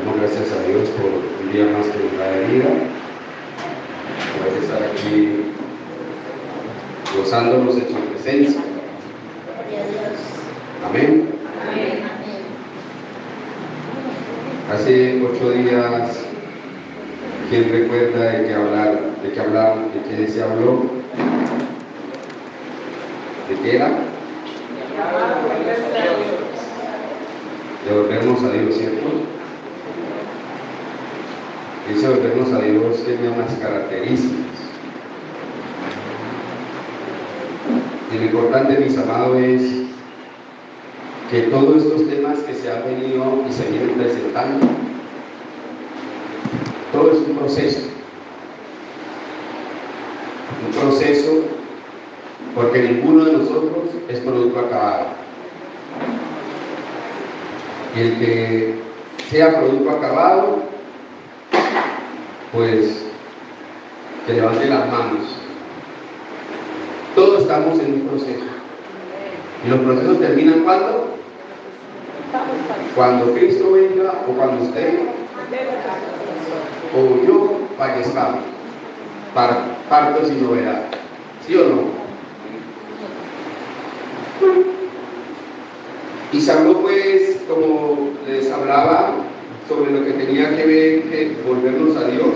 Damos gracias a Dios por un día más que nos da de vida, por estar aquí gozándonos en su presencia. Gloria a Dios. Amén. Amén. Hace 8 días, ¿quién recuerda de qué hablaron? ¿De qué se habló? ¿De qué era? De volvernos a Dios, ¿cierto? Ese volvernos a Dios tiene unas características. Y lo importante, mis amados, es que todos estos temas que se han venido y se vienen presentando, todo es un proceso. Un proceso porque ninguno de nosotros es producto acabado. Y el que sea producto acabado, pues que levante las manos. Todos estamos en un proceso. ¿Y los procesos terminan cuándo? Cuando Cristo venga o cuando usted o yo fallezcamos. Parto sin novedad. ¿Sí o no? Y se habló, pues, como les hablaba, sobre lo que tenía que ver que volvernos a Dios.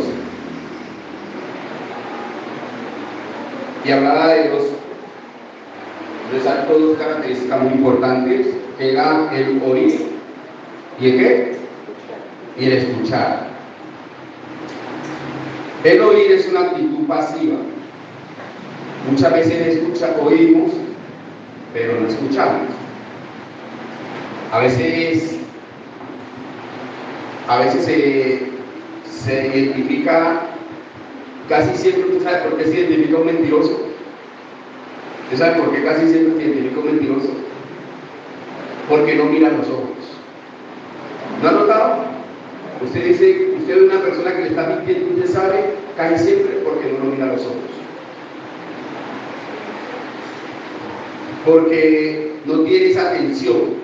Y hablaba de resalto dos características muy importantes, que era el oír y el ¿qué? Y el escuchar. El oír es una actitud pasiva. Muchas veces oímos, pero no escuchamos. A veces se identifica, casi siempre. ¿Usted sabe por qué se identifica un mentiroso? ¿Usted sabe por qué casi siempre se identifica un mentiroso? Porque no mira los ojos. ¿No ha notado? Usted dice, usted es una persona que le está mintiendo, usted sabe, casi siempre porque no mira los ojos. Porque no tiene esa atención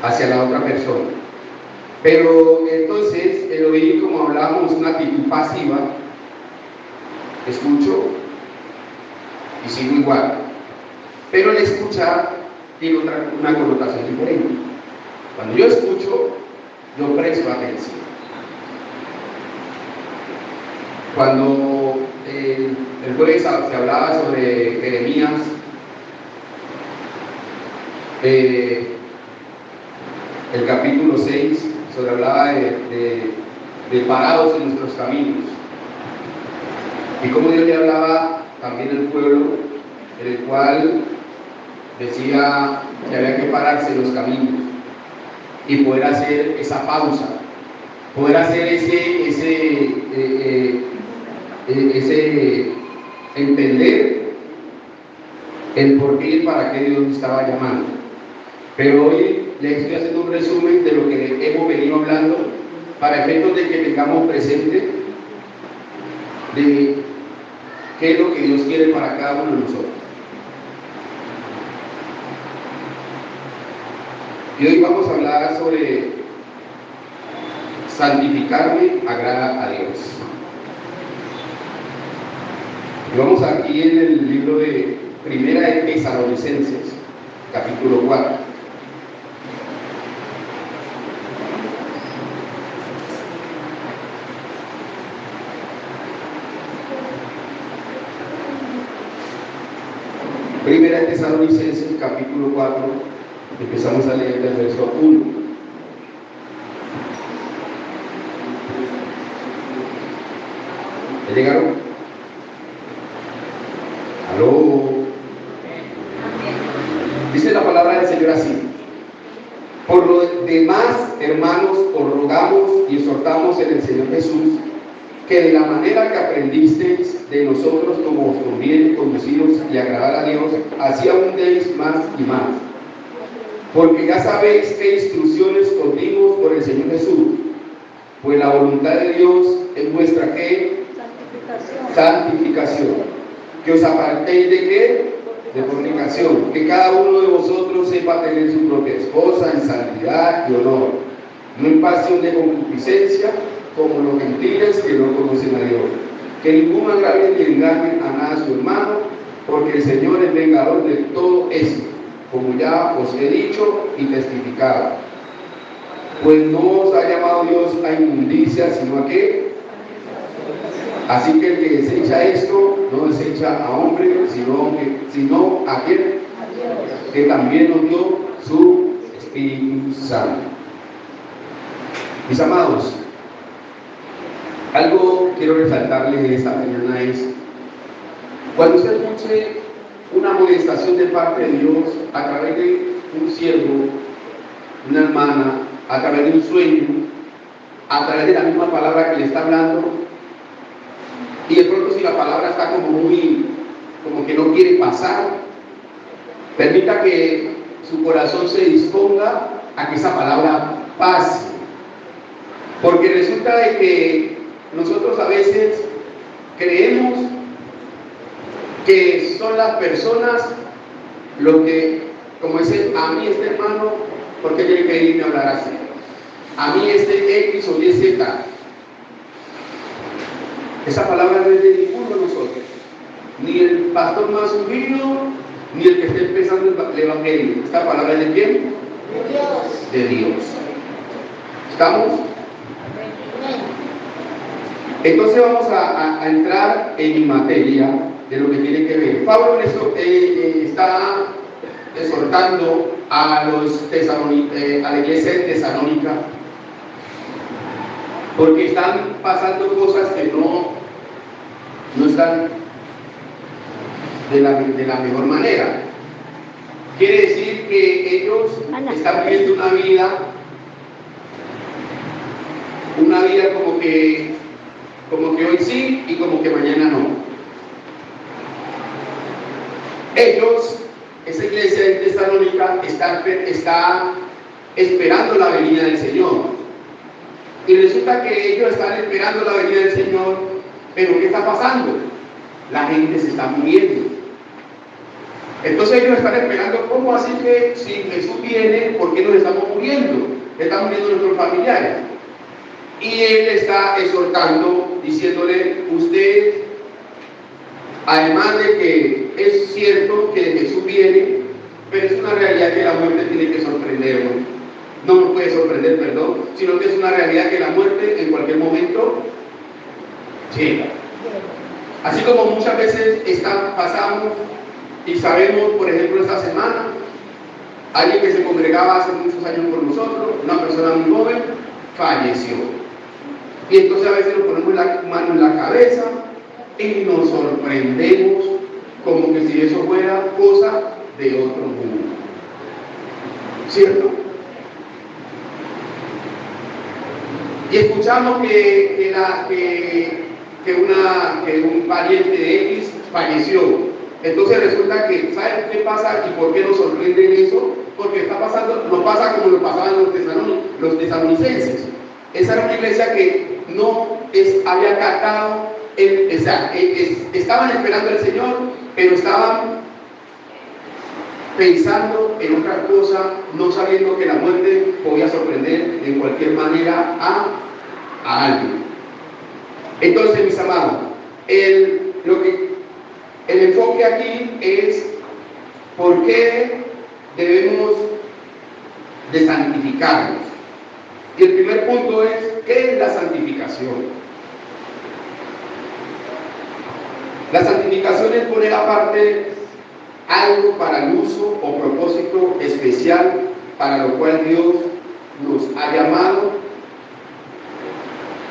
hacia la otra persona. Pero entonces el oír, como hablábamos, es una actitud pasiva. Escucho y sigo igual. Pero el escuchar tiene una connotación diferente. Cuando yo escucho, yo presto atención. Cuando el jueves se hablaba sobre Jeremías, el capítulo 6, hablaba de parados en nuestros caminos. Y como Dios le hablaba también al pueblo, en el cual decía que había que pararse en los caminos y poder hacer esa pausa, poder hacer ese entender el por qué y el para qué Dios estaba llamando. Pero hoy les estoy haciendo un resumen de lo que hemos venido hablando para efectos de que tengamos presente de qué es lo que Dios quiere para cada uno de nosotros. Y hoy vamos a hablar sobre santificarme agrada a Dios. Y vamos aquí en el libro de Primera de Tesalonicenses, capítulo 4. Primera de Tesalonicenses, capítulo 4, empezamos a leer del verso 1. ¿Ya llegaron? ¿Aló? Dice la palabra del Señor así: por lo demás, hermanos, os rogamos y exhortamos en el Señor Jesús, que de la manera que aprendisteis de nosotros como os conviene conduciros y agradar a Dios, así abundéis más y más. Porque ya sabéis qué instrucciones os dimos por el Señor Jesús, pues la voluntad de Dios es vuestra ¿qué? Santificación. Que os apartéis de ¿qué? De fornicación. Que cada uno de vosotros sepa tener su propia esposa en santidad y honor, no en pasión de concupiscencia, como los gentiles que no conocen a Dios. Que ninguno agravie ni engañe a nada a su hermano, porque el Señor es vengador de todo esto, como ya os he dicho y testificado. Pues no os ha llamado Dios a inmundicia, sino a qué. Así que el que desecha esto, no desecha a hombre, sino a quien, que también nos dio su Espíritu Santo. Mis amados, algo quiero resaltarles en esta mañana es, cuando usted escuche una amonestación de parte de Dios a través de un siervo, una hermana, a través de un sueño, a través de la misma palabra que le está hablando, y de pronto si la palabra está como que no quiere pasar, permita que su corazón se disponga a que esa palabra pase. Porque resulta de que nosotros a veces creemos que son las personas lo que, como dicen, a mí este hermano, ¿por qué tiene que irme a hablar así? A mí este X o Y Z. Esa palabra no es de ninguno de nosotros, ni el pastor más ungido, ni el que esté empezando el evangelio. Esta palabra es de quién? De Dios. De Dios. ¿Estamos? Entonces vamos a entrar en materia de lo que tiene que ver. Pablo está exhortando a la iglesia de Tesalónica, porque están pasando cosas que no están de la mejor manera. Quiere decir que ellos están viviendo una vida como que hoy sí y como que mañana no. Ellos, esa iglesia de Tesalónica, está esperando la venida del Señor. Y resulta que ellos están esperando la venida del Señor, pero ¿qué está pasando? La gente se está muriendo. Entonces ellos están esperando, ¿cómo así que si Jesús viene, por qué nos estamos muriendo? Están muriendo nuestros familiares. Y él está exhortando, diciéndole, usted, además de que es cierto que Jesús viene, pero es una realidad que la muerte tiene que sorprendernos. No nos puede sorprender, perdón, sino que es una realidad que la muerte en cualquier momento llega. Así como muchas veces pasamos y sabemos, por ejemplo, esta semana, alguien que se congregaba hace muchos años con nosotros, una persona muy joven, falleció. Y entonces a veces nos ponemos la mano en la cabeza y nos sorprendemos como que si eso fuera cosa de otro mundo. ¿Cierto? Y escuchamos que un pariente de X falleció. Entonces resulta que, ¿saben qué pasa y por qué nos sorprende eso? Porque nos pasa como nos pasaban los tesalonicenses. Esa era una iglesia que no había captado, estaban esperando al Señor, pero estaban pensando en otra cosa, no sabiendo que la muerte podía sorprender en cualquier manera a alguien. Entonces, mis amados, el enfoque aquí es por qué debemos de santificarnos. Y el primer punto es, ¿qué es la santificación? La santificación es poner aparte algo para el uso o propósito especial para lo cual Dios nos ha llamado,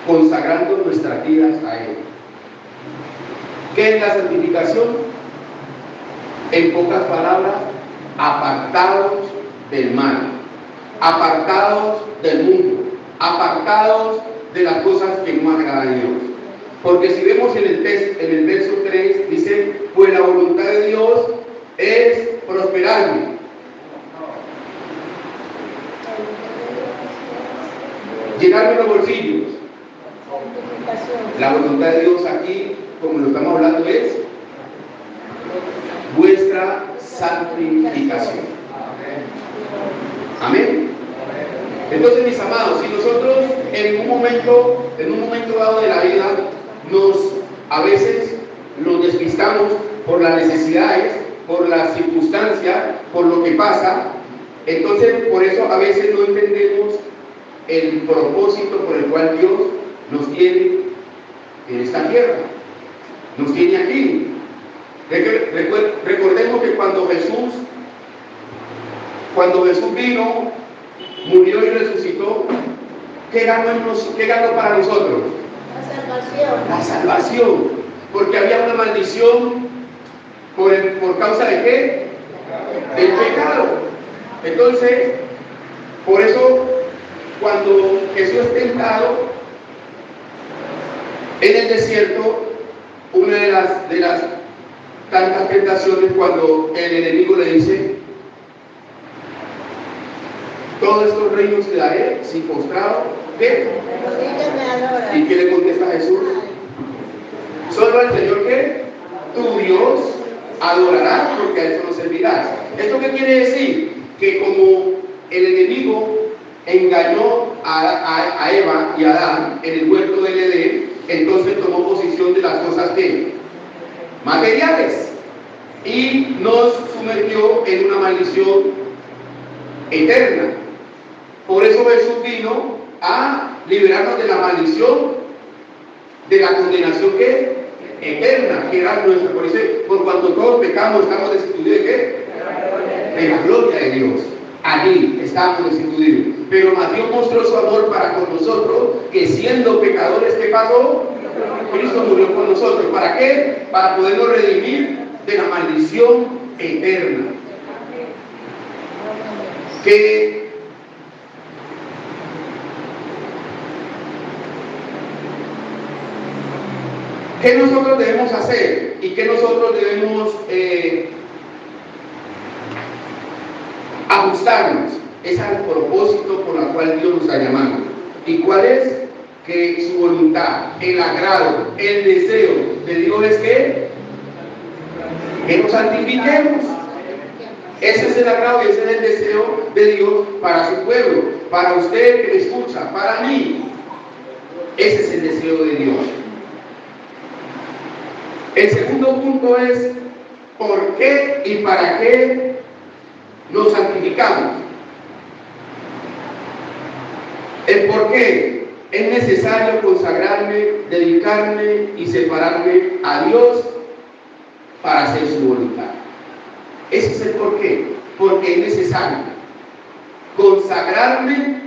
consagrando nuestras vidas a Él. ¿Qué es la santificación? En pocas palabras, apartados del mal, apartados del mundo, apartados de las cosas que no agradan a Dios. Porque si vemos en el verso 3, dice, pues la voluntad de Dios es prosperarme. Llenarme los bolsillos. La voluntad de Dios aquí, como lo estamos hablando, es vuestra santificación. Amén. Entonces, mis amados, si nosotros en un momento dado de la vida, a veces nos despistamos por las necesidades, por las circunstancias, por lo que pasa, entonces por eso a veces no entendemos el propósito por el cual Dios nos tiene en esta tierra, nos tiene aquí. Recordemos que cuando Jesús vino, murió y resucitó, ¿qué ganó para nosotros? La salvación, porque había una maldición por causa de ¿qué? Del pecado. Entonces, por eso, cuando Jesús es tentado en el desierto, una de las tantas tentaciones, cuando el enemigo le dice: todos estos reinos te daré si postrado, ¿qué? ¿Y qué le contesta Jesús? Solo al Señor, ¿qué? Tu Dios adorarás, porque a eso no servirás. ¿Esto qué quiere decir? Que como el enemigo engañó a Eva y a Adán en el huerto del Edén, entonces tomó posición de las cosas que materiales y nos sumergió en una maldición eterna. Por eso Jesús vino a liberarnos de la maldición, de la condenación que eterna, que era nuestra. Por eso, por cuanto todos pecamos, estamos destituidos de ¿qué? De la gloria de Dios. Allí estamos destituidos. Pero más Dios mostró su amor para con nosotros, que siendo pecadores, ¿qué pasó? Cristo murió por nosotros. ¿Para qué? Para podernos redimir de la maldición eterna. ¿Qué nosotros debemos hacer? ¿Y qué nosotros debemos ajustarnos? Es al propósito por el cual Dios nos ha llamado. ¿Y cuál es? Que su voluntad, el agrado, el deseo de Dios es que nos santifiquemos. Ese es el agrado y ese es el deseo de Dios para su pueblo, para usted que me escucha, para mí. Ese es el deseo de Dios. El segundo punto es ¿por qué y para qué nos santificamos? El por qué es necesario consagrarme, dedicarme y separarme a Dios para hacer su voluntad. Ese es el por qué. Porque es necesario consagrarme,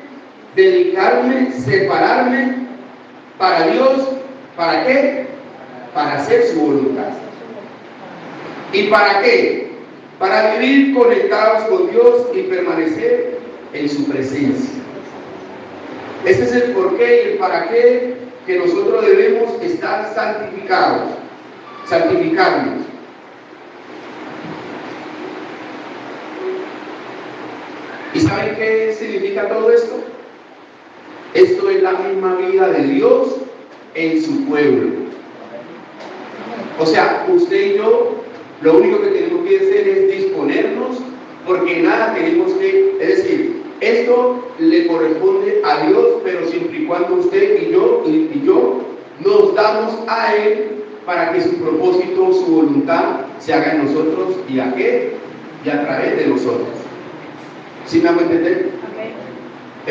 dedicarme, separarme para Dios. ¿Para qué? Para hacer su voluntad. ¿Y para qué? Para vivir conectados con Dios y permanecer en su presencia. Ese es el porqué y el para qué que nosotros debemos estar santificados, santificarnos. ¿Y saben qué significa todo esto? Esto es la misma vida de Dios en su pueblo. O sea, usted y yo, lo único que tenemos que hacer es disponernos, porque nada tenemos que, es decir, esto le corresponde a Dios, pero siempre y cuando usted y yo nos damos a Él para que su propósito, su voluntad se haga en nosotros y a qué, y a través de nosotros. ¿Sí me hago entender? Okay.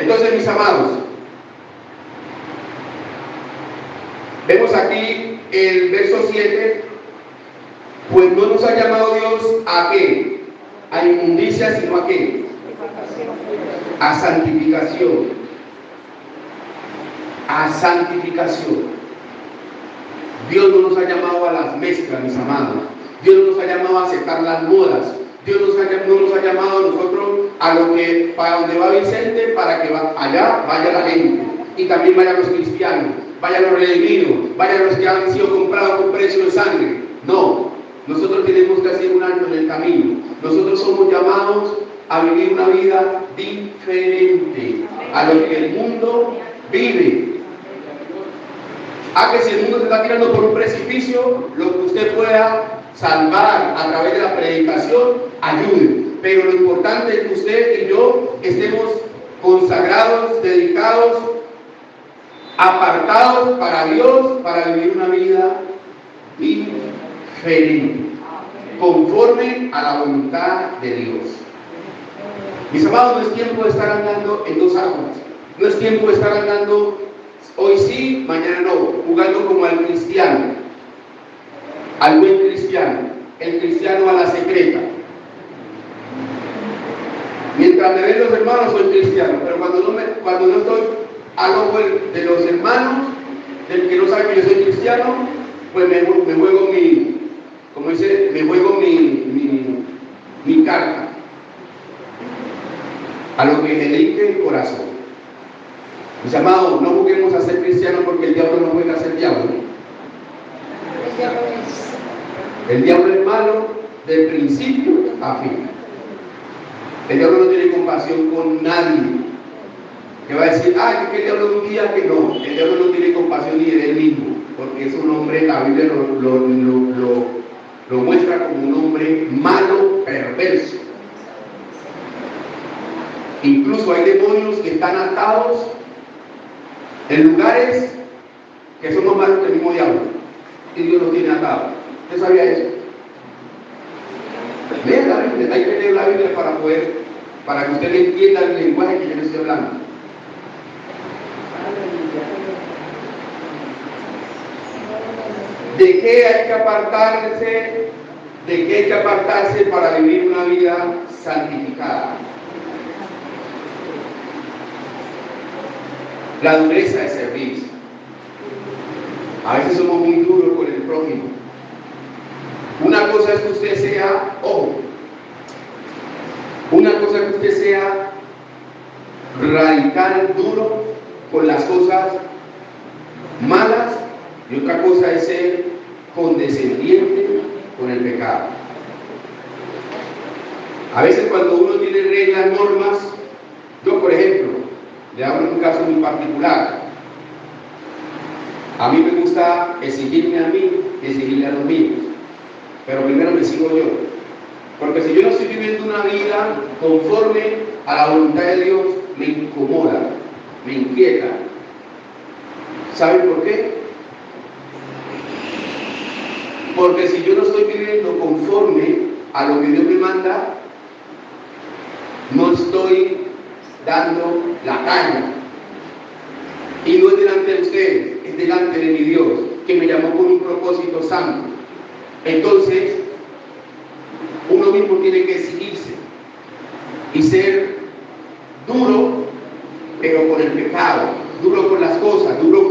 Entonces, mis amados, vemos aquí el verso 7, pues no nos ha llamado Dios a qué, a inmundicia, sino a qué, a santificación, a santificación. Dios no nos ha llamado a las mezclas, mis amados. Dios no nos ha llamado a aceptar las modas. Dios no nos ha llamado a nosotros a lo que, para donde va Vicente, para que allá vaya la gente. Y también vayan los cristianos, vayan los redimidos, vayan los que han sido comprados con precio de sangre. No, nosotros tenemos que hacer un alto en el camino. Nosotros somos llamados a vivir una vida diferente a lo que el mundo vive. Que si el mundo se está tirando por un precipicio, lo que usted pueda salvar a través de la predicación, ayude. Pero lo importante es que usted y yo estemos consagrados, dedicados, apartados para Dios, para vivir una vida diferente, conforme a la voluntad de Dios. Mis amados, no es tiempo de estar andando en dos aguas. No es tiempo de estar andando hoy sí, mañana no, jugando como al cristiano, al buen cristiano, el cristiano a la secreta. Mientras me ven los hermanos soy cristiano, pero cuando no estoy al ojo de los hermanos, del que no sabe que yo soy cristiano, pues me juego mi carta, a lo que me dicte el corazón. Mis amados, no juguemos a ser cristianos porque el diablo no juega a ser diablo. El diablo es malo de principio a fin. El diablo no tiene compasión con nadie. Que va a decir, que el diablo un día que no. El diablo no tiene compasión ni de él mismo, porque es un hombre, la Biblia lo muestra como un hombre malo, perverso. Incluso hay demonios que están atados en lugares que son más malos que el mismo diablo, y Dios los tiene atados. ¿Usted sabía eso? Lea la Biblia, hay que leer la Biblia para que usted entienda el lenguaje que yo le estoy hablando. ¿De qué hay que apartarse? ¿De qué hay que apartarse para vivir una vida santificada? La dureza de servir. A veces somos muy duros con el prójimo. Una cosa es que usted sea, ojo, una cosa es que usted sea radical, duro con las cosas malas, y otra cosa es ser condescendiente con el pecado. A veces cuando uno tiene reglas, normas, yo por ejemplo, le hablo de un caso muy particular. A mí me gusta exigirme a mí y exigirle a los míos, pero primero me sigo yo, porque si yo no estoy viviendo una vida conforme a la voluntad de Dios, me incomoda, me inquieta. ¿Saben por qué? Porque si yo no estoy viviendo conforme a lo que Dios me manda, no estoy dando la talla. Y no es delante de ustedes, es delante de mi Dios, que me llamó con un propósito santo. Entonces, uno mismo tiene que exigirse y ser duro, pero con el pecado, duro con las cosas, duro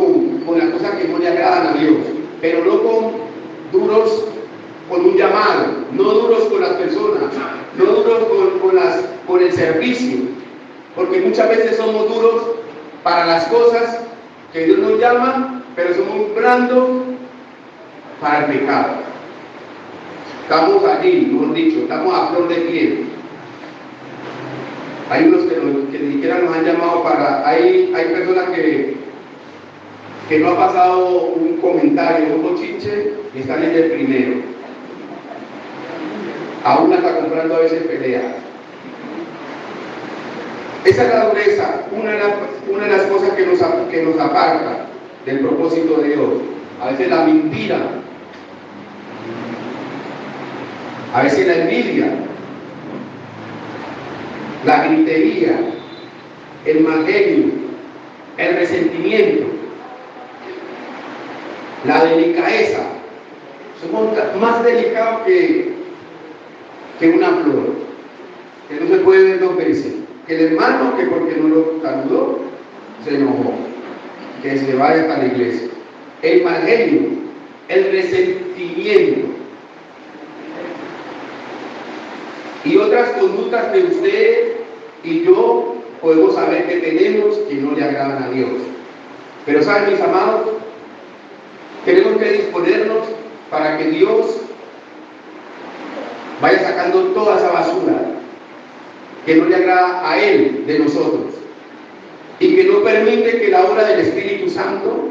con las cosas que no le agradan a Dios, pero no duros con un llamado, no duros con las personas, no duros con el servicio, porque muchas veces somos duros para las cosas que Dios nos llama, pero somos blandos para el pecado. Estamos allí, mejor dicho, estamos a flor de piel. Hay unos que ni siquiera nos han llamado hay personas que no ha pasado un comentario, un bochinche, y están en el primero. Aún está comprando a veces peleas. Esa es la dureza, una de las cosas que nos aparta del propósito de Dios. A veces la mentira, a veces la envidia, la gritería, el mal genio, el resentimiento, la delicadeza. Somos más delicados que una flor, que no se puede ver dos veces. Que el hermano, que porque no lo saludó, se enojó, que se vaya para la iglesia. El mal genio, el resentimiento y otras conductas que usted y yo podemos saber que tenemos que no le agradan a Dios. Pero saben, mis amados, tenemos que disponernos para que Dios vaya sacando toda esa basura que no le agrada a Él de nosotros, y que no permite que la obra del Espíritu Santo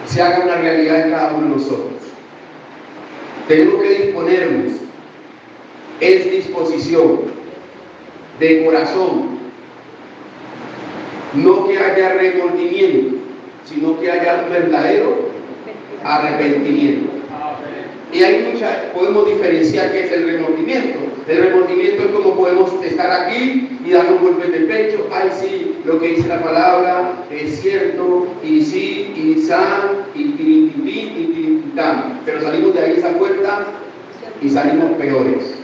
se haga una realidad en cada uno de nosotros. Tenemos que disponernos, es disposición de corazón, No que haya remordimiento, sino que haya un verdadero arrepentimiento. Y hay podemos diferenciar qué es el remordimiento. El remordimiento es como podemos estar aquí y darnos golpes de pecho. Ay, sí, lo que dice la palabra es cierto, y sí, y san, y tirititán. Pero salimos de ahí esa puerta y salimos peores.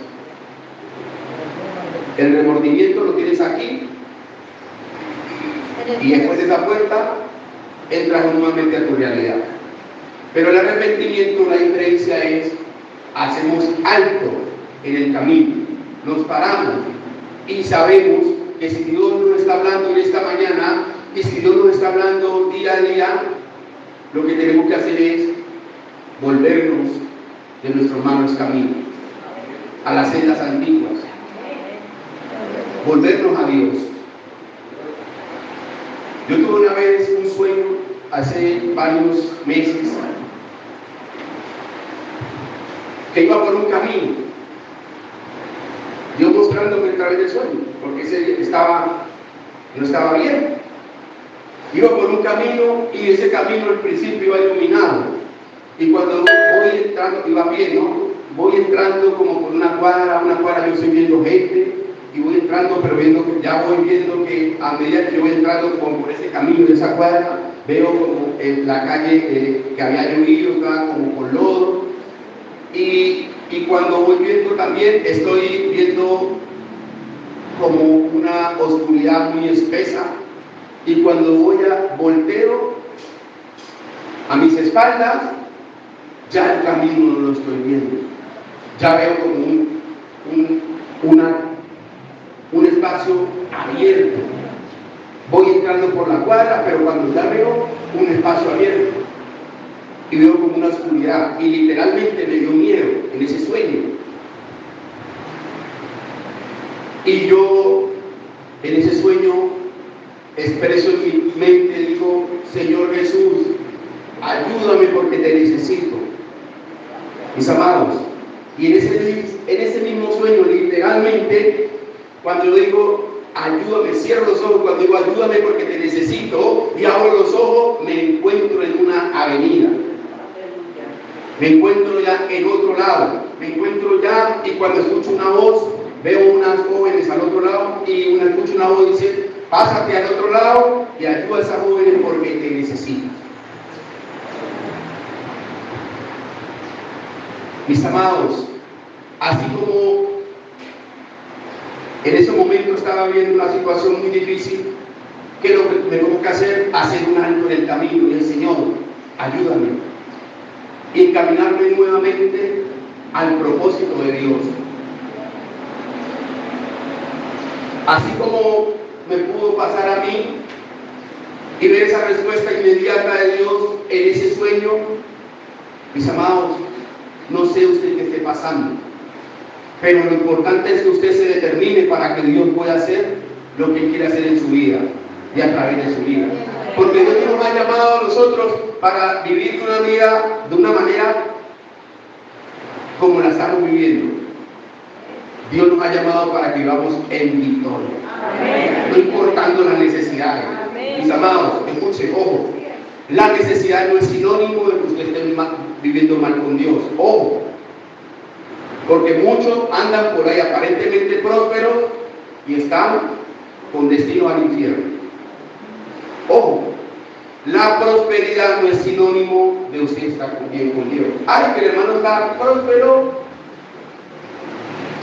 El remordimiento lo tienes aquí, y después de esa puerta entras nuevamente a tu realidad. Pero el arrepentimiento, la diferencia es, hacemos alto en el camino, nos paramos y sabemos que si Dios nos está hablando en esta mañana, y si Dios nos está hablando día a día, lo que tenemos que hacer es volvernos de nuestros malos caminos, a las sendas antiguas, volvernos a Dios. Yo tuve una vez un sueño hace varios meses, que iba por un camino, Dios mostrándome a través del sueño, porque ese no estaba bien. Iba por un camino y ese camino al principio iba iluminado, y cuando voy entrando, iba bien, ¿no? Voy entrando como por una cuadra, yo estoy viendo gente, y voy entrando, pero ya voy viendo que a medida que yo voy entrando como por ese camino de esa cuadra, veo como en la calle que había llovido, estaba como con lodo, y cuando voy viendo también, estoy viendo como una oscuridad muy espesa, y cuando volteo a mis espaldas, ya el camino no lo estoy viendo, ya veo como un espacio abierto. Voy entrando por la cuadra, pero cuando ya veo un espacio abierto y veo como una oscuridad, y literalmente me dio miedo en ese sueño. Y yo en ese sueño expreso en mi mente, digo: Señor Jesús, ayúdame porque te necesito. Mis amados, y en ese mismo sueño, literalmente, cuando yo digo ayúdame, cierro los ojos, cuando digo ayúdame porque te necesito, y abro los ojos, me encuentro en una avenida, me encuentro ya en otro lado, y cuando escucho una voz, veo unas jóvenes al otro lado, y escucho una voz y dice: pásate al otro lado y ayuda a esas jóvenes porque te necesito. Mis amados, así como en ese momento estaba viviendo una situación muy difícil, ¿qué es lo que me tengo que hacer? Hacer un alto en el camino y el Señor, ayúdame, y encaminarme nuevamente al propósito de Dios. Así como me pudo pasar a mí y ver esa respuesta inmediata de Dios en ese sueño, mis amados, no sé usted qué esté pasando, pero lo importante es que usted se determine para que Dios pueda hacer lo que quiere hacer en su vida y a través de su vida. Porque Dios nos ha llamado a nosotros para vivir una vida de una manera como la estamos viviendo. Dios nos ha llamado para que vivamos en victoria, no importando las necesidades. Mis amados, escuchen, ojo, la necesidad no es sinónimo de que usted esté viviendo mal con Dios. Ojo, porque muchos andan por ahí aparentemente prósperos y están con destino al infierno. Ojo, la prosperidad no es sinónimo de usted estar bien con Dios. Ay, que el hermano está próspero,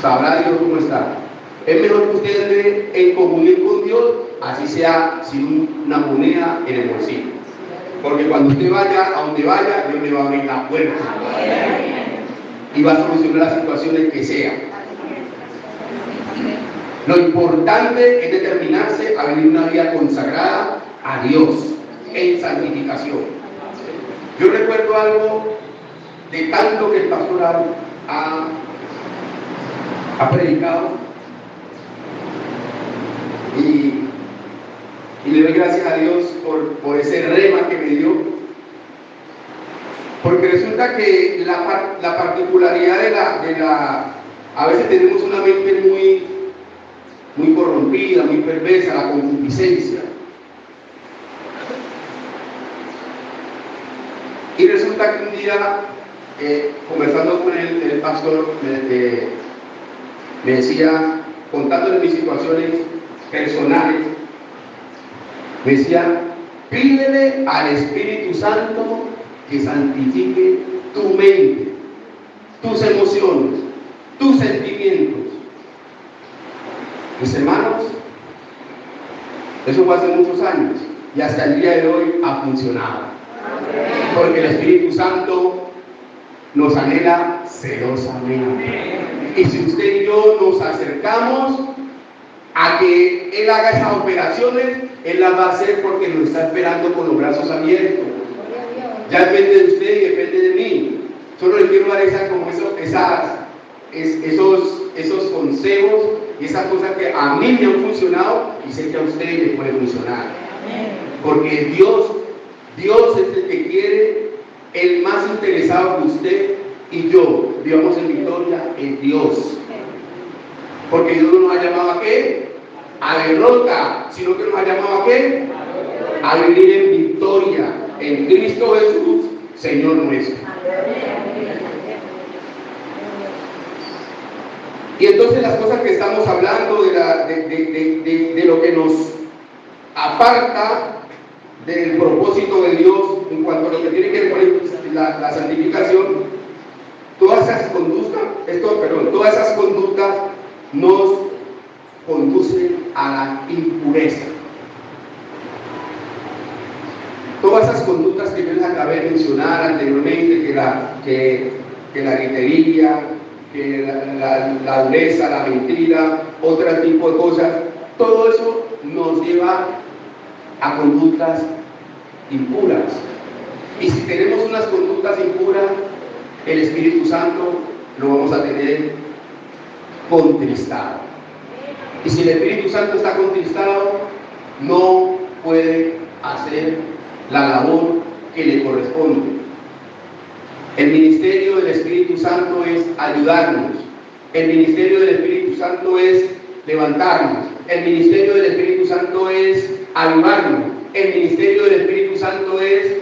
sabrá Dios cómo está. Es mejor que usted esté en comunión con Dios, así sea sin una moneda en el bolsillo. Porque cuando usted vaya a donde vaya, Dios le va a abrir la puerta y va a solucionar las situaciones que sean. Lo importante es determinarse a vivir una vida consagrada a Dios en santificación. Yo recuerdo algo de tanto que el pastor ha predicado, y le doy gracias a Dios por ese rema que me dio, porque resulta que la particularidad de la a veces tenemos una mente muy corrompida, muy perversa, la concupiscencia, Y resulta que un día, conversando con el pastor, me decía, contándole mis situaciones personales, me decía, pídele al Espíritu Santo que santifique tu mente, tus emociones, tus sentimientos. Mis hermanos, eso fue hace muchos años y hasta el día de hoy ha funcionado. Porque el Espíritu Santo nos anhela celosamente. Y si usted y yo nos acercamos a que Él haga esas operaciones, Él las va a hacer porque nos está esperando con los brazos abiertos. Ya depende de usted y depende de mí. Solo le quiero dar esos consejos y esas cosas que a mí me han funcionado y sé que a usted le puede funcionar. Porque Dios es el que quiere, el más interesado que usted y yo vivamos en victoria, es Dios. Porque Dios no nos ha llamado a qué? A derrota, sino que nos ha llamado a qué? A vivir en victoria, en Cristo Jesús, Señor nuestro. Y entonces las cosas que estamos hablando de lo que nos aparta del propósito de Dios en cuanto a lo que tiene que ver con la santificación, todas esas conductas nos conducen a la impureza. Todas esas conductas que yo les acabé de mencionar anteriormente, que la gritería, que la dureza, la mentira, otro tipo de cosas, todo eso nos lleva a conductas impuras. Y si tenemos unas conductas impuras, el Espíritu Santo lo vamos a tener contristado. Y si el Espíritu Santo está contristado, no puede hacer la labor que le corresponde. El ministerio del Espíritu Santo es ayudarnos. El ministerio del Espíritu Santo es levantarnos. El ministerio del Espíritu Santo es ayudarnos. El ministerio del Espíritu Santo es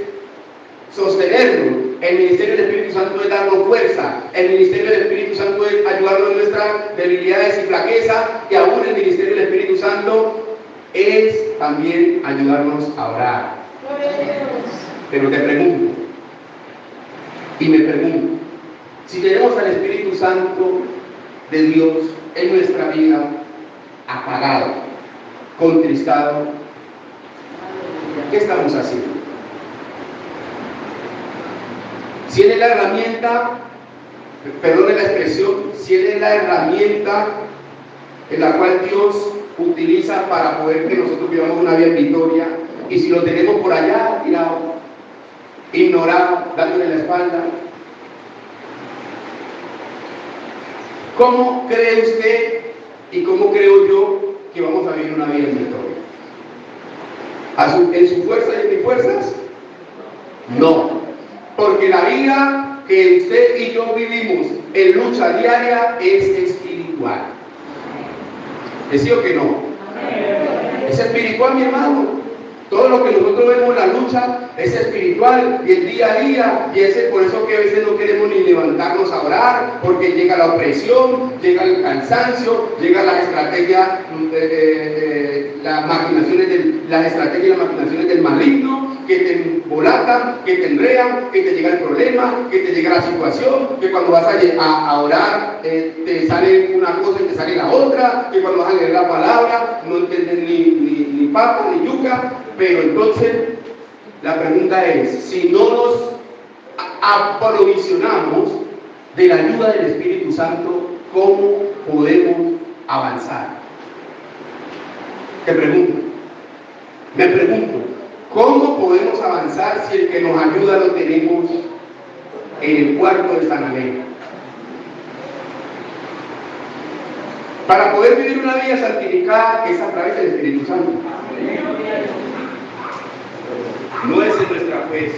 sostenernos. El ministerio del Espíritu Santo es darnos fuerza. El ministerio del Espíritu Santo es ayudarnos en nuestras debilidades y flaquezas. Y aún el ministerio del Espíritu Santo es también ayudarnos a orar. Pero te pregunto, y me pregunto, si tenemos al Espíritu Santo de Dios en nuestra vida apagado, contristado, ¿qué estamos haciendo? Si Él es la herramienta, perdone la expresión, si Él es la herramienta en la cual Dios utiliza para poder que nosotros vivamos una vida en victoria, y si lo tenemos por allá tirado, ignorado, dándole la espalda, ¿cómo cree usted y cómo creo yo que vamos a vivir una vida en victoria? ¿En su fuerza y en mis fuerzas? No, porque la vida que usted y yo vivimos en lucha diaria es espiritual. ¿Es sí o que no? Es espiritual, mi hermano. Todo lo que nosotros vemos en la lucha es espiritual y el día a día, y es por eso que a veces no queremos ni levantarnos a orar, porque llega la opresión, llega el cansancio, llega las estrategias, las estrategias y las maquinaciones del maligno, que te embolatan, que te enredan, que te llega el problema, que te llega la situación, que cuando vas a orar te sale una cosa y te sale la otra, que cuando vas a leer la palabra no entiendes ni papa ni yuca. Pero entonces la pregunta es, si no nos aprovisionamos de la ayuda del Espíritu Santo, ¿cómo podemos avanzar? Me pregunto, ¿cómo podemos avanzar si el que nos ayuda lo tenemos en el cuarto de San Amén? Para poder vivir una vida santificada es a través del Espíritu Santo. No es en nuestra fuerza.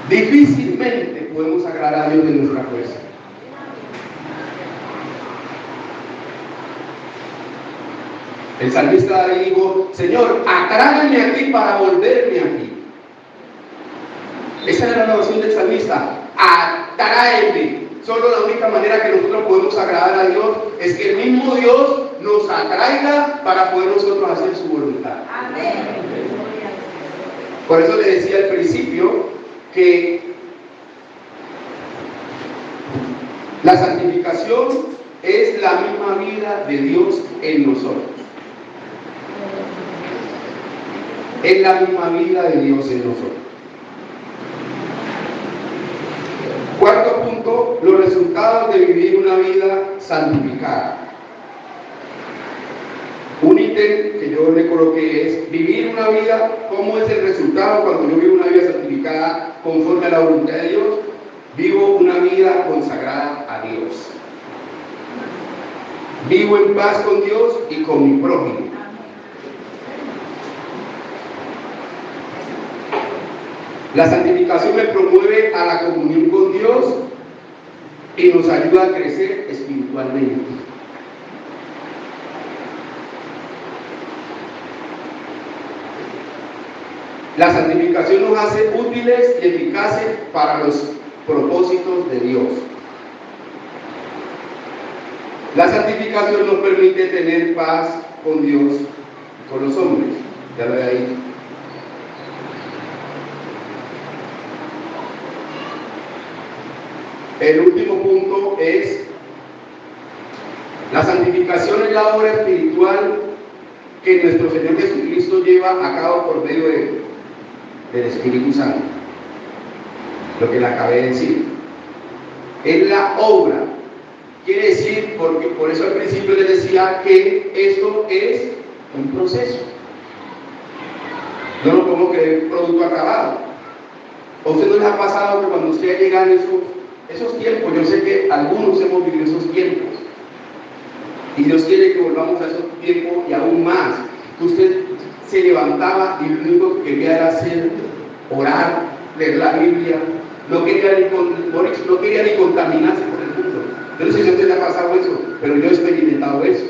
Difícilmente podemos agradar a Dios de nuestra fuerza. El salmista dijo: Señor, atráeme aquí para volverme aquí. Esa era la oración del salmista. Atráeme. Solo la única manera que nosotros podemos agradar a Dios es que el mismo Dios nos atraiga para poder nosotros hacer su voluntad. Amén. Por eso le decía al principio que la santificación es la misma vida de Dios en nosotros. Es la misma vida de Dios en nosotros. Cuarto punto, los resultados de vivir una vida santificada. Un ítem que yo le coloqué es vivir una vida. ¿Cómo es el resultado cuando yo vivo una vida santificada conforme a la voluntad de Dios? Vivo una vida consagrada a Dios. Vivo en paz con Dios y con mi prójimo. La santificación me promueve a la comunión con Dios y nos ayuda a crecer espiritualmente. La santificación nos hace útiles y eficaces para los propósitos de Dios. La santificación nos permite tener paz con Dios y con los hombres. Ya lo ve ahí. El último punto es: la santificación es la obra espiritual que nuestro Señor Jesucristo lleva a cabo por medio del Espíritu Santo. Lo que le acabé de decir. Es la obra. Quiere decir, porque por eso al principio les decía que esto es un proceso. No lo pongo que es un producto acabado. ¿A usted no les ha pasado que cuando usted llega en esos tiempos, yo sé que algunos hemos vivido esos tiempos, y Dios quiere que volvamos a esos tiempos y aún más, que usted se levantaba y lo único que quería era hacer, orar, leer la Biblia, no quería ni contaminarse por el mundo? Yo no sé si a usted le ha pasado eso, pero yo he experimentado eso.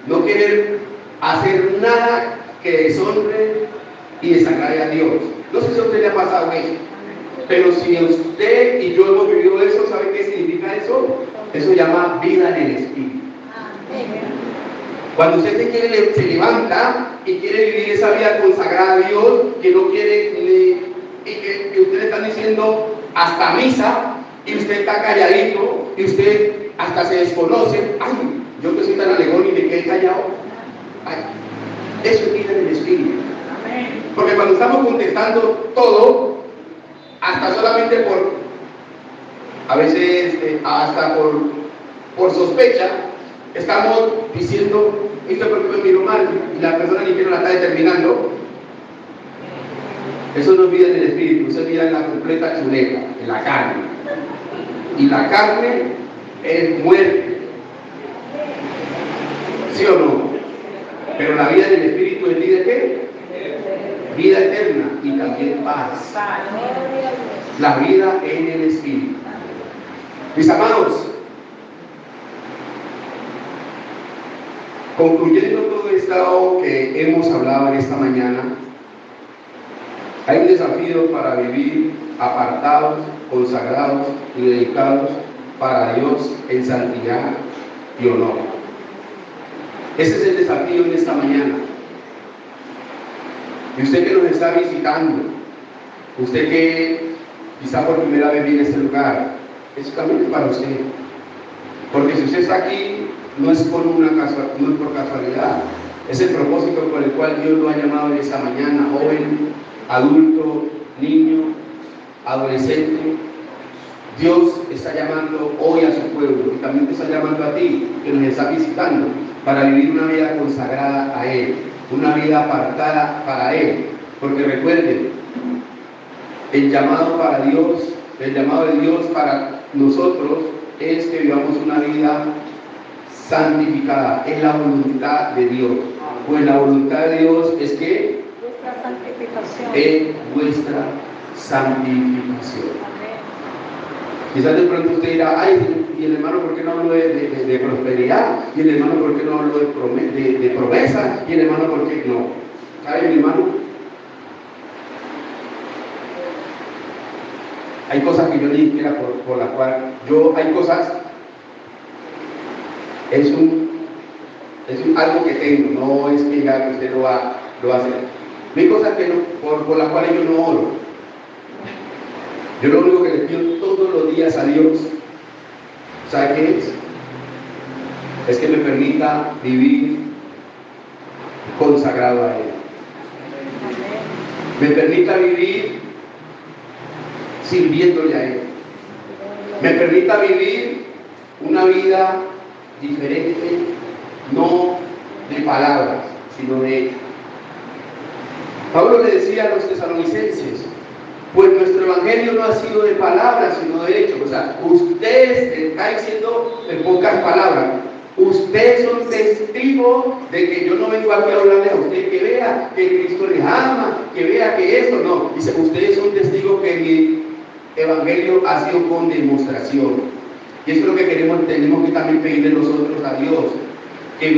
No querer hacer nada que deshonre y desagrade a Dios. No sé si a usted le ha pasado eso. Pero si usted y yo hemos vivido eso, ¿sabe qué significa eso? Eso se llama vida en el Espíritu. Cuando usted se levanta y quiere vivir esa vida consagrada a Dios, que no quiere y que usted le está diciendo hasta misa, y usted está calladito, y usted hasta se desconoce. Ay, yo que soy tan alegón y me quedé callado. Ay, eso es vida en el Espíritu. Porque cuando estamos contestando todo, hasta solamente a veces hasta por sospecha, estamos diciendo, ¿esto por qué me miro mal? Y la persona ni siquiera la está determinando. Eso no es vida en el Espíritu, eso es vida en la completa chuleta, en la carne. Y la carne es muerte. ¿Sí o no? Pero la vida en el Espíritu es vida, ¿qué? Vida eterna y también paz. La vida en el Espíritu. Mis amados, concluyendo todo esto que hemos hablado en esta mañana, hay un desafío para vivir apartados, consagrados y dedicados para Dios en santidad y honor. Ese es el desafío en esta mañana. Y usted que nos está visitando, usted que quizá por primera vez viene a este lugar, eso también es para usted. Porque si usted está aquí, no es por casualidad. Es el propósito por el cual Dios lo ha llamado en esta mañana, joven, adulto, niño, adolescente. Dios está llamando hoy a su pueblo y también te está llamando a ti, que nos está visitando, para vivir una vida consagrada a Él, una vida apartada para Él. Porque recuerden, el llamado de Dios para nosotros es que vivamos una vida santificada. Es la voluntad de Dios. Pues la voluntad de Dios es que Vuestra santificación. es vuestra santificación. Quizás de pronto usted dirá, ay, y el hermano, ¿por qué no habló de prosperidad? Y el hermano, ¿por qué no habló de promesa? Y el hermano, ¿por qué no? ¿Sabe, mi hermano? Hay cosas que yo ni siquiera por la cual hay cosas, es algo que tengo, no es que ya que usted lo hace. Hay cosas que por las cuales yo no oro. Yo lo único que le pido todos los días a Dios, ¿sabe qué es? Es que me permita vivir consagrado a Él. Me permita vivir sirviéndole a Él. Me permita vivir una vida diferente, no de palabras, sino de hecho. Pablo le decía a los tesalonicenses, pues nuestro evangelio no ha sido de palabras, sino de hechos. O sea, ustedes, está diciendo en pocas palabras, ustedes son testigos de que yo no vengo aquí a hablarles a usted que vea que Cristo les ama, que vea que esto, no. Dice, ustedes son testigos que mi evangelio ha sido con demostración. Y eso es lo que tenemos que también pedirle nosotros a Dios. Que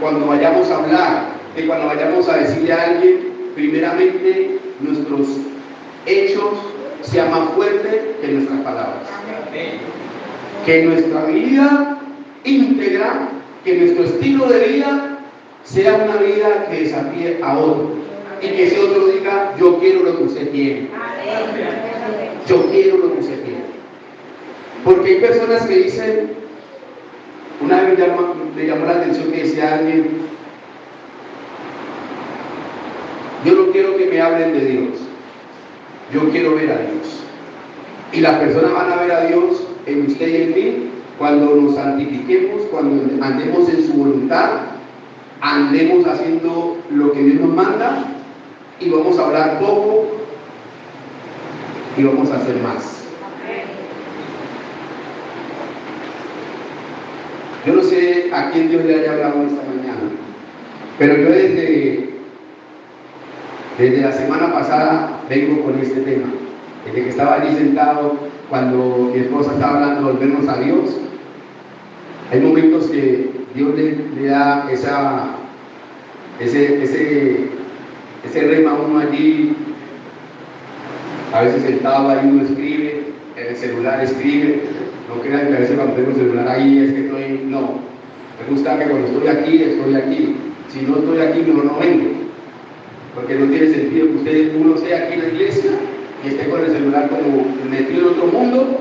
cuando vayamos a hablar, que cuando vayamos a decirle a alguien, primeramente nuestros hechos sean más fuertes que nuestras palabras. Que nuestra vida íntegra, que nuestro estilo de vida sea una vida que desafíe a otro. Y que ese otro diga, yo quiero lo que usted tiene. Yo quiero lo que usted tiene. Porque hay personas que dicen, una vez me llamó la atención que decía alguien, yo no quiero que me hablen de Dios, yo quiero ver a Dios. Y las personas van a ver a Dios en usted y en mí cuando nos santifiquemos, cuando andemos en su voluntad, andemos haciendo lo que Dios nos manda, y vamos a hablar poco y vamos a hacer más. Yo no sé a quién Dios le haya hablado esta mañana, pero yo desde la semana pasada vengo con este tema. Desde que estaba allí sentado, cuando mi esposa estaba hablando de volvernos a Dios, hay momentos que Dios le da ese rema a uno allí, a veces sentado ahí uno escribe, en el celular escribe. No crean que a veces cuando tengo el celular ahí es que estoy, no. Me gusta que cuando estoy aquí. Si no estoy aquí, mejor no vengo. Porque no tiene sentido que uno esté aquí en la iglesia y esté con el celular como metido en otro mundo.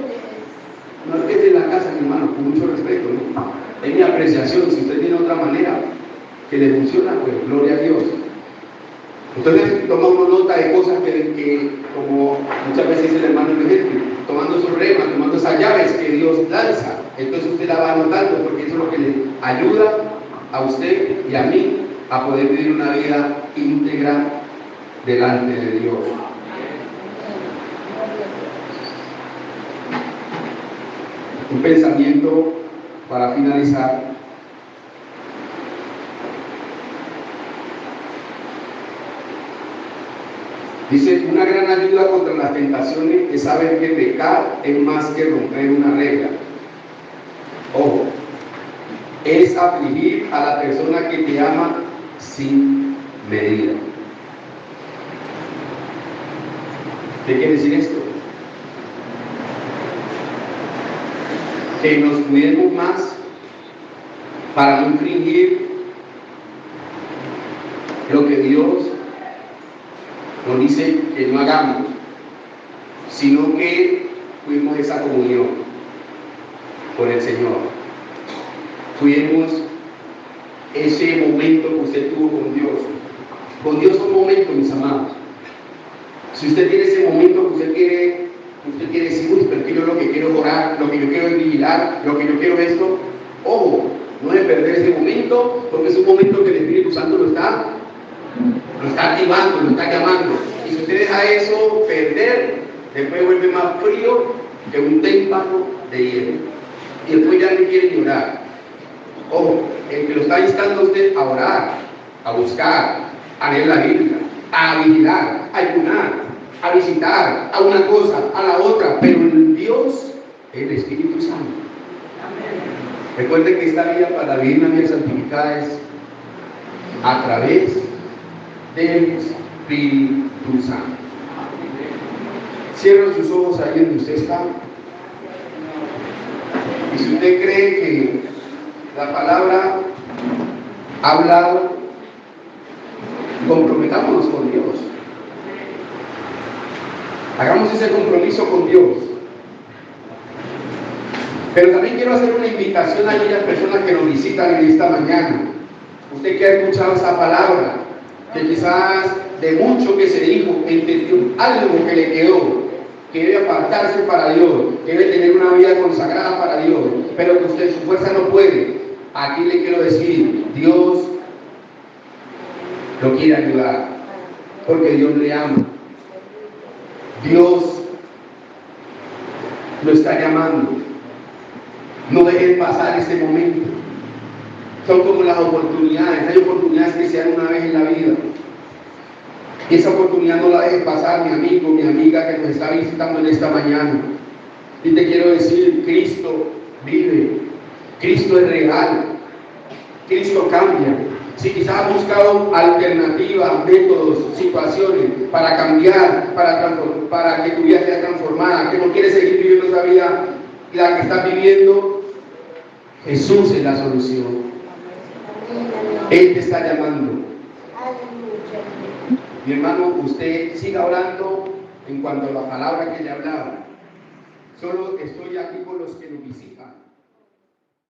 No es que esté en la casa, mi hermano, con mucho respeto, ¿no? Es mi apreciación. Si usted tiene otra manera que le funciona, pues gloria a Dios. Entonces tomamos nota de cosas que como muchas veces dice el hermano Eugenia, tomando sus remas, tomando esas llaves que Dios lanza. Entonces usted la va anotando, porque eso es lo que le ayuda a usted y a mí a poder vivir una vida íntegra delante de Dios. Un pensamiento para finalizar. Dice, una gran ayuda contra las tentaciones es saber que pecar es más que romper una regla. Ojo, es afligir a la persona que te ama sin medida. ¿Qué quiere decir esto? Que nos cuidemos más para no infringir lo que Dios nos dice que no hagamos, sino que cuidemos esa comunión con el Señor. Cuidemos ese momento que usted tuvo con Dios. Con Dios un momento, mis amados. Si usted tiene ese momento que usted quiere decir, uy, pero que yo lo que quiero es orar, lo que yo quiero es vigilar, lo que yo quiero es esto, ojo, no debe perder ese momento, porque es un momento que el Espíritu Santo lo está activando, lo está llamando. Y si usted deja eso perder, después vuelve más frío que un témpano de hielo. Y después ya no quiere ni orar. Ojo, el que lo está instando a usted a orar, a buscar, a leer la Biblia, a vigilar, a ayunar, a visitar, a una cosa, a la otra, pero en Dios, el Espíritu Santo. Recuerden que esta vida para vivir una vida santificada es a través del Espíritu Santo. Cierre sus ojos ahí donde usted está. Y si usted cree que la palabra ha hablado, comprometámonos con Dios. Hagamos ese compromiso con Dios. Pero también quiero hacer una invitación a aquellas personas que nos visitan en esta mañana. Usted que ha escuchado esa palabra, que quizás de mucho que se dijo, entendió algo que le quedó, que debe apartarse para Dios, que debe tener una vida consagrada para Dios, pero que usted su fuerza no puede. Aquí le quiero decir, Dios lo quiere ayudar, porque Dios le ama. Dios lo está llamando. No dejen pasar este momento. Son como las oportunidades. Hay oportunidades que se dan una vez en la vida. Y esa oportunidad no la dejes pasar, mi amigo, mi amiga que nos está visitando en esta mañana. Y te quiero decir, Cristo vive. Cristo es real. Cristo cambia. Si quizás has buscado alternativas, métodos, situaciones para cambiar, para que tu vida sea transformada, que no quieres seguir viviendo esa vida, la que estás viviendo, Jesús es la solución. Él te está llamando. Mi hermano, usted siga orando en cuanto a la palabra que le hablaba. Solo estoy aquí con los que nos visitan.